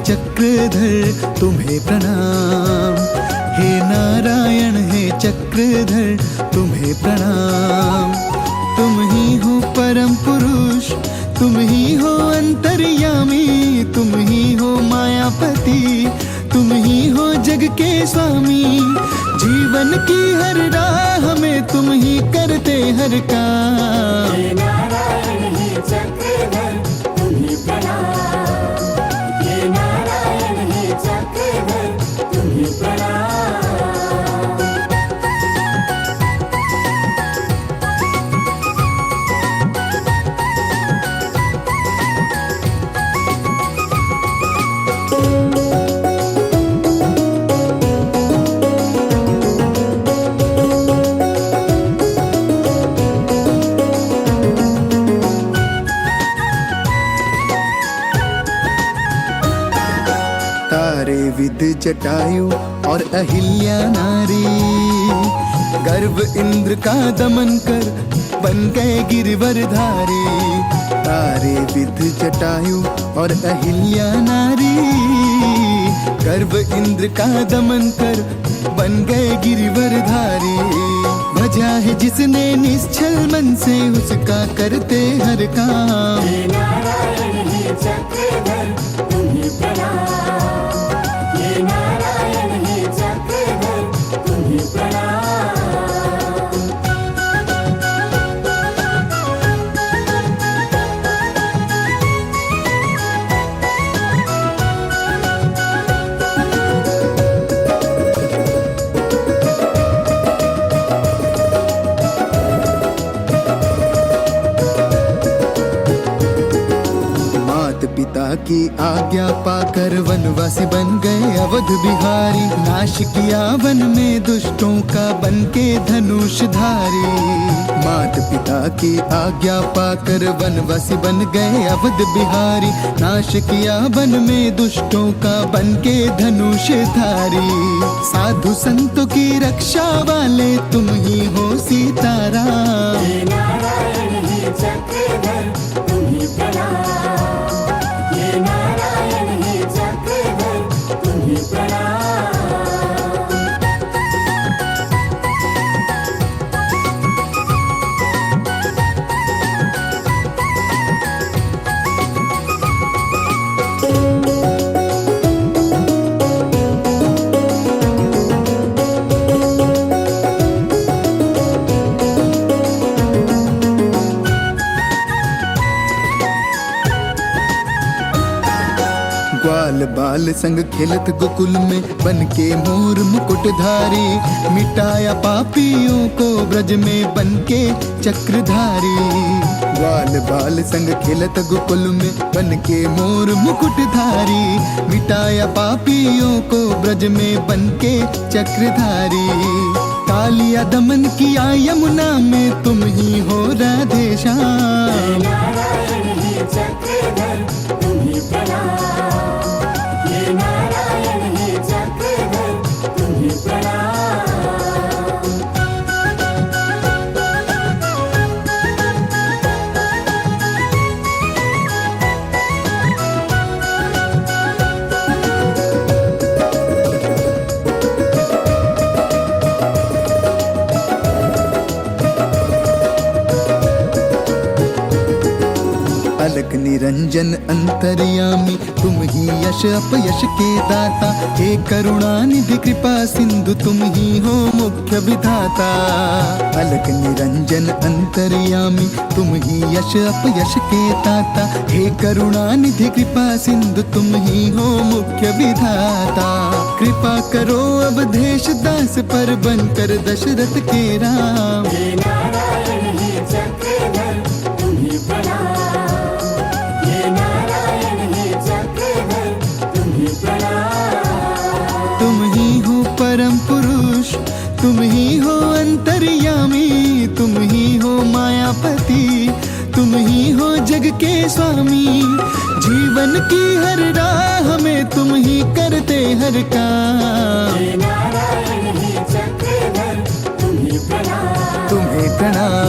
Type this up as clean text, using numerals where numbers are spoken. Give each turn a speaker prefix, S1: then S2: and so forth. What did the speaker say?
S1: चक्रधर तुम्हें प्रणाम। हे नारायण हे चक्रधर तुम्हें प्रणाम। तुम ही हो परम पुरुष, तुम ही हो अंतर्यामी, तुम ही हो मायापति, तुम ही हो जग के स्वामी। जीवन की हर राह में तुम ही करते हर काम।
S2: हे नारायण हे चक्रधर तुम्हें प्रणाम। हे नारायण हे चक्रधर तुम्हें प्रणाम।
S1: तारे विद जटायु और अहिल्या नारी, गर्व इंद्र का दमन कर बन गए गिरिवरधारी। तारे विद जटायु और अहिल्या नारी, गर्व इंद्र का दमन कर बन गए गिरिवरधारी। भजा है जिसने निश्चल मन से उसका करते हर काम।
S2: हे नारायण हे चक्रधर तुम्हें प्रणाम। हे नारायण हे चक्रधर तुम्हें प्रणाम।
S1: पिता की आज्ञा पाकर वनवासी बन गए अवध बिहारी। नाश किया वन में दुष्टों का बन के धनुषधारी। मात पिता की आज्ञा पाकर वनवासी बन गए अवध बिहारी। नाश किया वन में दुष्टों का बन के धनुषधारी। साधु संतों की रक्षा वाले तुम ही हो सीताराम।
S2: हे नारायण हे चक्रधर तुम्हें प्रणाम। हे नारायण हे चक्रधर तुम्हें प्रणाम।
S1: ग्वाल बाल संग खेलत गोकुल में बन के मोर मुकुटधारी। मिटाया पापियों को ब्रज में बन के चक्रधारी। ग्वाल बाल संग खेलत गोकुल में बन के मोर मुकुटधारी। मिटाया पापियों को ब्रज में बन के चक्रधारी। कालिया दमन किया यमुना में तुम ही हो राधेश्याम।
S2: हे नारायण हे चक्रधर तुम्हें प्रणाम। हे नारायण हे चक्रधर तुम्हें प्रणाम। अलक निरंजन अंतर्यामी, तुम ही यश अपयश के दाता। हे करुणा निधि कृपा सिंधु तुम ही हो मुख्य विधाता। अलक निरंजन अंतर्यामी, तुम ही यश अपयश के दाता। हे करुणा निधि कृपा सिंधु तुम ही हो मुख्य विधाता। कृपा करो अवधेश दास पर बनकर दशरथ के राम। हे नारायण हे चक्रधर तुम्हें प्रणाम। हे नारायण हे चक्रधर तुम्हें प्रणाम।
S1: तुम ही हो परम पुरुष, तुम ही हो अंतर्यामी, तुम ही हो मायापति, तुम ही हो जग के स्वामी। जीवन की हर राह में तुम ही करते हर काम।
S2: हे नारायण हे चक्रधर तुम्हें प्रणाम।
S1: तुम्हें प्रणाम।